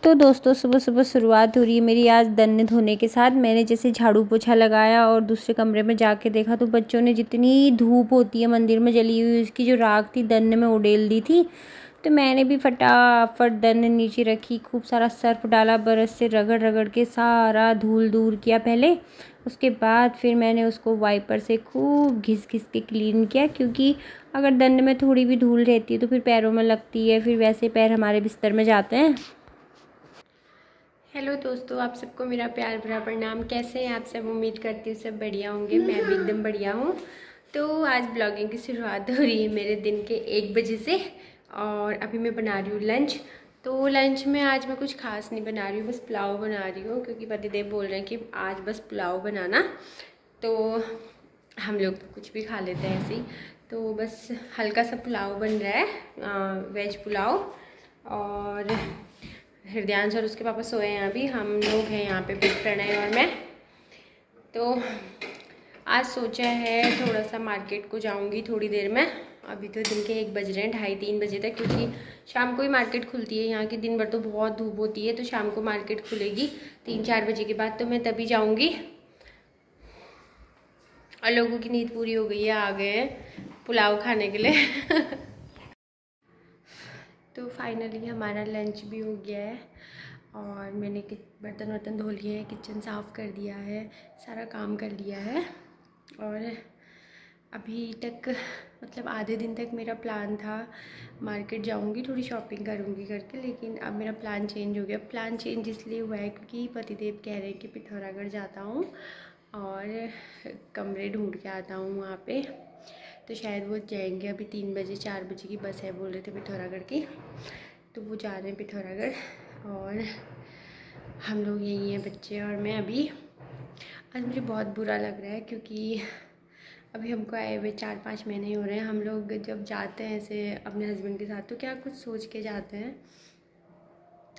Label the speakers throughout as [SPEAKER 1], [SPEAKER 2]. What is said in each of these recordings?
[SPEAKER 1] तो दोस्तों सुबह सुबह शुरुआत हो रही है मेरी आज दन्ने धोने के साथ। मैंने जैसे झाड़ू पोछा लगाया और दूसरे कमरे में जाके देखा तो बच्चों ने जितनी धूप होती है मंदिर में जली हुई उसकी जो राख थी दन्ने में उड़ेल दी थी। तो मैंने भी फटाफट दन्ने नीचे रखी, खूब सारा सर्फ डाला, ब्रश से रगड़ रगड़ के सारा धूल दूर किया पहले। उसके बाद फिर मैंने उसको वाइपर से खूब घिस घिस के क्लीन किया, क्योंकि अगर दन्ने में थोड़ी भी धूल रहती है तो फिर पैरों में लगती है, फिर वैसे पैर हमारे बिस्तर में जाते हैं।
[SPEAKER 2] हेलो दोस्तों, आप सबको मेरा प्यार भरा प्रणाम। कैसे हैं आप सब? उम्मीद करती हूँ सब बढ़िया होंगे। मैं भी एकदम बढ़िया हूँ। तो आज ब्लॉगिंग की शुरुआत हो रही है मेरे दिन के 1 बजे से और अभी मैं बना रही हूँ लंच। तो लंच में आज मैं कुछ खास नहीं बना रही हूँ, बस पुलाव बना रही हूँ, क्योंकि पतिदेव बोल रहे हैं कि आज बस पुलाव बनाना। तो हम लोग तो कुछ भी खा लेते हैं ऐसे ही। तो बस हल्का सा पुलाव बन रहा है, वेज पुलाव। और हृदयांश और उसके पापा सोए हैं, अभी हम लोग हैं यहाँ पे, प्रणय और मैं। तो आज सोचा है थोड़ा सा मार्केट को जाऊँगी थोड़ी देर में। अभी तो दिन के 1 बज रहे हैं, 2:30-3 बजे तक, क्योंकि शाम को ही मार्केट खुलती है यहाँ की। दिन भर तो बहुत धूप होती है, तो शाम को मार्केट खुलेगी 3-4 बजे के बाद, तो मैं तभी जाऊँगी। और लोगों की नींद पूरी हो गई है, आ गए हैं पुलाव खाने के लिए। तो फाइनली हमारा लंच भी हो गया है और मैंने बर्तन वर्तन धो लिए हैं, किचन साफ़ कर दिया है, सारा काम कर लिया है। और अभी तक मतलब आधे दिन तक मेरा प्लान था मार्केट जाऊंगी, थोड़ी शॉपिंग करूंगी करके, लेकिन अब मेरा प्लान चेंज हो गया। प्लान चेंज इसलिए हुआ है क्योंकि पतिदेव कह रहे हैं कि पिथौरागढ़ जाता हूँ और कमरे ढूंढ के आता हूँ वहाँ पे। तो शायद वो जाएंगे अभी 3 बजे, 4 बजे की बस है बोल रहे थे पिथौरागढ़ की, तो वो जा रहे हैं पिथौरागढ़। और हम लोग यही हैं, बच्चे और मैं। अभी आज मुझे बहुत बुरा लग रहा है क्योंकि अभी हमको आए हुए 4-5 महीने हो रहे हैं। हम लोग जब जाते हैं ऐसे अपने हस्बैंड के साथ तो क्या कुछ सोच के जाते हैं,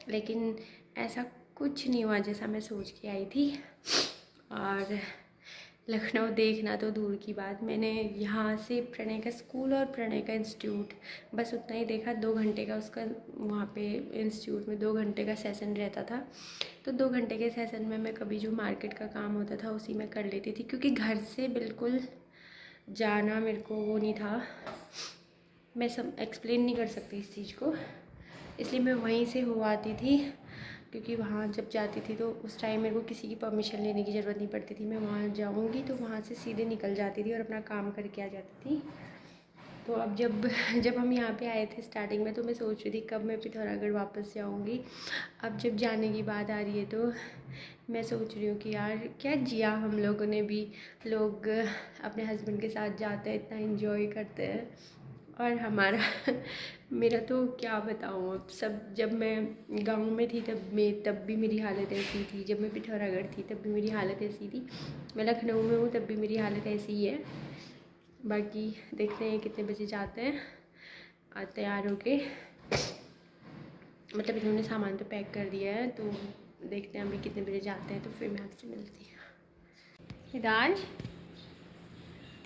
[SPEAKER 2] लेकिन ऐसा कुछ नहीं हुआ जैसा मैं सोच के आई थी। और लखनऊ देखना तो दूर की बात, मैंने यहाँ से प्रणय का स्कूल और प्रणय का इंस्टीट्यूट बस उतना ही देखा। 2 घंटे का उसका वहाँ पे इंस्टीट्यूट में 2 घंटे का सेशन रहता था। तो 2 घंटे के सेशन में मैं कभी जो मार्केट का काम होता था उसी में कर लेती थी, क्योंकि घर से बिल्कुल जाना मेरे को वो नहीं था। मैं सब एक्सप्लेन नहीं कर सकती इस चीज़ को, इसलिए मैं वहीं से हो आती थी। क्योंकि वहाँ जब जाती थी तो उस टाइम मेरे को किसी की परमिशन लेने की ज़रूरत नहीं पड़ती थी। मैं वहाँ जाऊँगी तो वहाँ से सीधे निकल जाती थी और अपना काम करके आ जाती थी। तो अब जब हम यहाँ पे आए थे स्टार्टिंग में, तो मैं सोच रही थी कब मैं पिथौरागढ़ वापस जाऊँगी। अब जब जाने की बात आ रही है तो मैं सोच रही हूँ कि यार क्या जिया हम लोगों ने भी। लोग अपने हस्बैंड के साथ जाते हैं, इतना एंजॉय करते हैं, और हमारा मेरा तो क्या बताऊँ अब। सब जब मैं गांव में थी तब भी मेरी हालत ऐसी थी, जब मैं पिथौरागढ़ थी तब भी मेरी हालत ऐसी थी, मैं लखनऊ में हूँ तब भी मेरी हालत ऐसी ही है। बाकी देखते हैं कितने बजे जाते हैं। तैयार होके, मतलब इन्होंने सामान तो पैक कर दिया है, तो देखते हैं अभी कितने बजे जाते हैं, तो फिर मैं आपसे मिलती हूँ। हिदांश,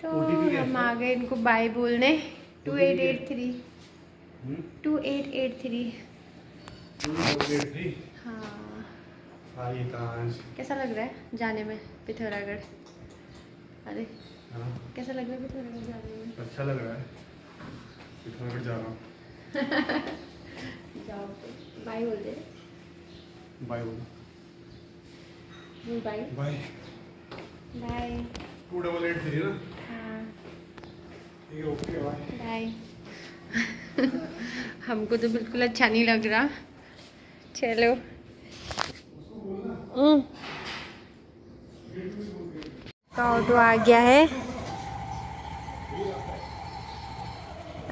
[SPEAKER 2] तो हम आ गए इनको बाय बोलने। 2883 हाँ। कैसा लग रहा है जाने में पिथौरागढ़? अरे कैसा लग रहा है पिथौरागढ़ जाने में?
[SPEAKER 3] अच्छा लग रहा है, पिथौरागढ़ जा रहा हूँ।
[SPEAKER 2] जाओ, बाय बोल दे।
[SPEAKER 3] बाय बोल।
[SPEAKER 2] Bye
[SPEAKER 3] bye
[SPEAKER 2] bye.
[SPEAKER 3] 2883 ना?
[SPEAKER 2] हाँ
[SPEAKER 3] ठीक है, ओके बाय
[SPEAKER 2] बाय। हमको तो बिल्कुल अच्छा नहीं लग रहा। चलो तो ऑटो आ गया है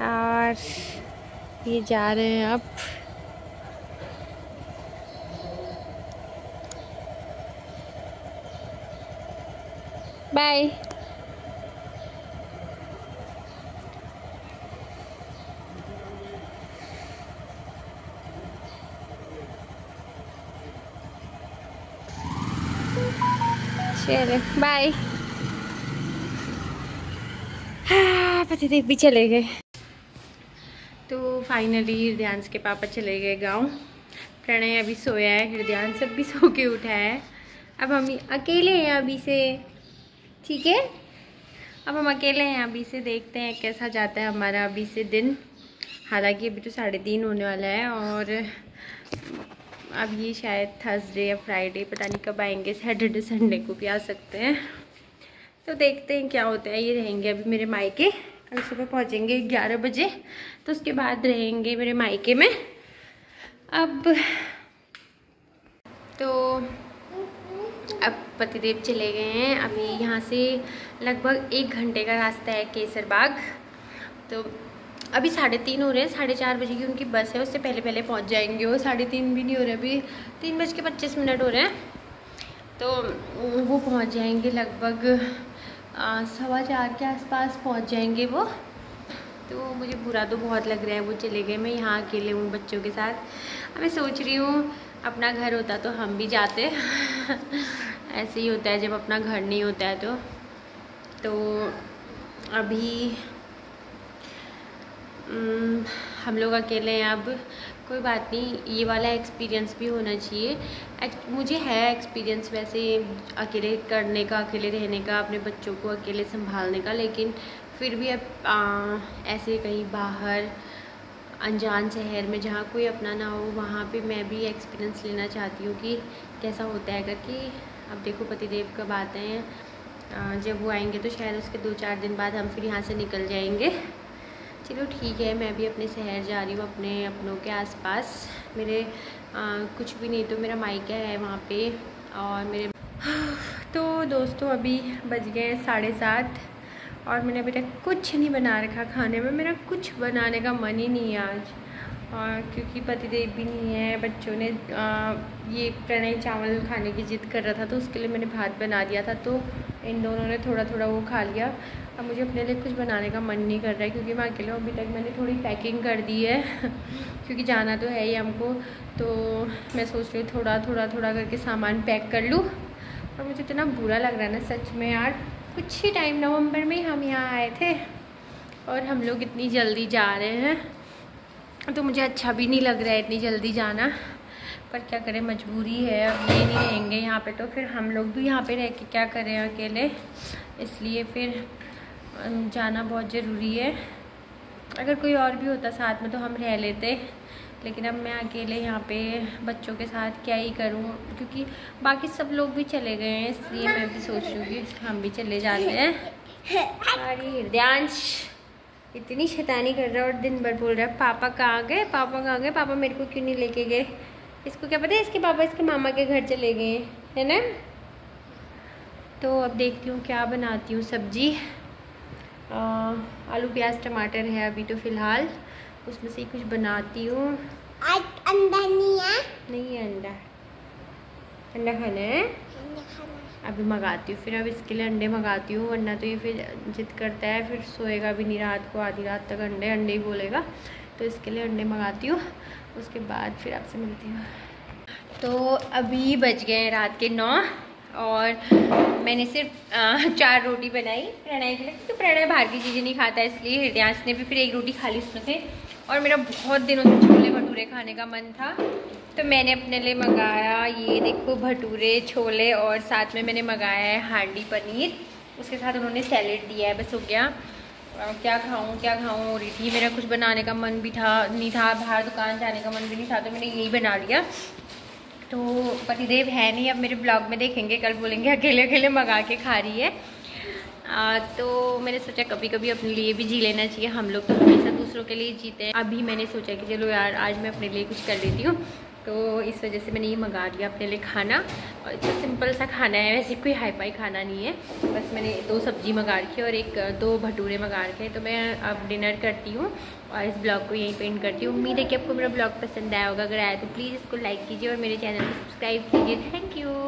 [SPEAKER 2] और ये जा रहे हैं अब। बाय। चलो बाय। हाँ, पतिदेव भी चले गए। तो फाइनली हृदयांश के पापा चले गए गांव। प्रणय अभी सोया है, हृदयान सब भी सो के उठा है। अब हम अकेले हैं अभी से, ठीक है। अब हम अकेले हैं अभी से, देखते हैं कैसा जाता है हमारा अभी से दिन। हालांकि अभी तो 3:30 होने वाला है और अब ये शायद थर्सडे या फ्राइडे, पता नहीं कब आएंगे, सैटरडे संडे को भी आ सकते हैं। तो देखते हैं क्या होता है। ये रहेंगे अभी मेरे मायके, कल सुबह पहुंचेंगे 11 बजे, तो उसके बाद रहेंगे मेरे मायके में। अब पतिदेव चले गए हैं। अभी यहाँ से लगभग 1 घंटे का रास्ता है केसर बाग। तो अभी 3:30 हो रहे हैं, 4:30 बजे की उनकी बस है, उससे पहले पहले पहुँच जाएंगे वो। 3:30 भी नहीं हो रहे, अभी 3:25 हो रहे हैं। तो वो पहुँच जाएंगे लगभग 4:15 के आसपास पहुँच जाएंगे वो। तो मुझे बुरा तो बहुत लग रहा है, वो चले गए, मैं यहाँ अकेले हूँ बच्चों के साथ। मैं सोच रही हूँ अपना घर होता तो हम भी जाते ऐसे ही होता है जब अपना घर नहीं होता है तो अभी हम लोग अकेले हैं। अब कोई बात नहीं, ये वाला एक्सपीरियंस भी होना चाहिए। मुझे है एक्सपीरियंस वैसे अकेले करने का, अकेले रहने का, अपने बच्चों को अकेले संभालने का, लेकिन फिर भी अब ऐसे कहीं बाहर अनजान शहर में जहाँ कोई अपना ना हो, वहाँ पे मैं भी एक्सपीरियंस लेना चाहती हूँ कि कैसा होता है करके। अब देखो पतिदेव कब आते हैं, जब वो आएंगे तो शायद उसके 2-4 दिन बाद हम फिर यहाँ से निकल जाएंगे। चलो ठीक है, मैं भी अपने शहर जा रही हूँ, अपने अपनों के आसपास। मेरे कुछ भी नहीं तो मेरा मायका है वहाँ पे। और मेरे तो दोस्तों अभी बज गए 7:30 और मैंने अभी तक कुछ नहीं बना रखा खाने में। मेरा कुछ बनाने का मन ही नहीं है आज, क्योंकि पतिदेव भी नहीं है। बच्चों ने ये प्रणय चावल खाने की जिद कर रहा था, तो उसके लिए मैंने भात बना दिया था, तो इन दोनों ने थोड़ा थोड़ा वो खा लिया। अब मुझे अपने लिए कुछ बनाने का मन नहीं कर रहा है, क्योंकि मैं अकेले हूँ। अभी तक मैंने थोड़ी पैकिंग कर दी है क्योंकि जाना तो है ही हमको। तो मैं सोच रही हूँ थोड़ा करके सामान पैक कर लूँ। और मुझे इतना बुरा लग रहा है ना सच में यार। कुछ ही टाइम नवंबर में हम यहाँ आए थे और हम लोग इतनी जल्दी जा रहे हैं, तो मुझे अच्छा भी नहीं लग रहा है इतनी जल्दी जाना। पर क्या करें, मजबूरी है। अब ये नहीं रहेंगे यहाँ पे तो फिर हम लोग भी यहाँ पे रह के क्या करें अकेले, इसलिए फिर जाना बहुत ज़रूरी है। अगर कोई और भी होता साथ में तो हम रह लेते, लेकिन अब मैं अकेले यहाँ पे बच्चों के साथ क्या ही करूँ, क्योंकि बाकी सब लोग भी चले गए हैं, इसलिए मैं भी सोच रही हूँ कि हम भी चले जाते हैं। अरे हृदयांश इतनी शैतानी कर रहा है और दिन भर बोल रहा है पापा कहाँ गए, पापा कहाँ गए, पापा मेरे को क्यों नहीं लेके गए। इसको क्या पता है, इसके पापा इसके मामा के घर चले गए है ना। तो अब देखती हूँ क्या बनाती हूँ सब्जी। आलू प्याज टमाटर है अभी तो फ़िलहाल, उसमें से ही कुछ बनाती हूँ।
[SPEAKER 1] अंडा नहीं है?
[SPEAKER 2] नहीं है अंडा, अंडा खाना है अभी मंगाती हूँ। फिर अब इसके लिए अंडे मंगाती हूँ, वरना तो ये फिर जिद करता है, फिर सोएगा भी नहीं रात को, आधी रात तक अंडे अंडे ही बोलेगा। तो इसके लिए अंडे मंगाती हूँ, उसके बाद फिर आपसे मिलती हूँ। तो अभी बज गए रात के 9 और मैंने सिर्फ 4 रोटी बनाई प्रणय के लिए, क्योंकि प्रणय बाहर की चीज़ें नहीं खाता है, इसलिए हृदयांश ने भी फिर 1 रोटी खा ली उसमें से। और मेरा बहुत दिनों से छोले भटूरे खाने का मन था, तो मैंने अपने लिए मंगाया ये देखो भटूरे छोले, और साथ में मैंने मंगाया है हांडी पनीर। उसके साथ उन्होंने सैलेड दिया है, बस हो गया। क्या खाऊं हो रही थी, मेरा कुछ बनाने का मन भी नहीं था, बाहर दुकान जाने का मन भी नहीं था, तो मैंने यही बना लिया। तो पतिदेव है नहीं, अब मेरे ब्लॉग में देखेंगे, कल बोलेंगे अकेले अकेले मंगा के खा रही है। तो मैंने सोचा कभी कभी अपने लिए भी जी लेना चाहिए, हम लोग तो हमेशा दूसरों के लिए जीते हैं। अभी मैंने सोचा कि चलो यार आज मैं अपने लिए कुछ कर लेती हूँ, तो इस वजह से मैंने ये मंगा लिया अपने लिए खाना। और इतना सिंपल सा खाना है, वैसे कोई हाई फाई खाना नहीं है, बस मैंने 2 सब्जी मंगा रखी है और 2 भटूरे मंगा रखे हैं। तो मैं अब डिनर करती हूँ और इस ब्लॉग को यहीं पे एंड करती हूँ। उम्मीद है कि आपको मेरा ब्लॉग पसंद आया होगा, अगर आया तो प्लीज़ इसको लाइक कीजिए और मेरे चैनल को सब्सक्राइब कीजिए। Thank you.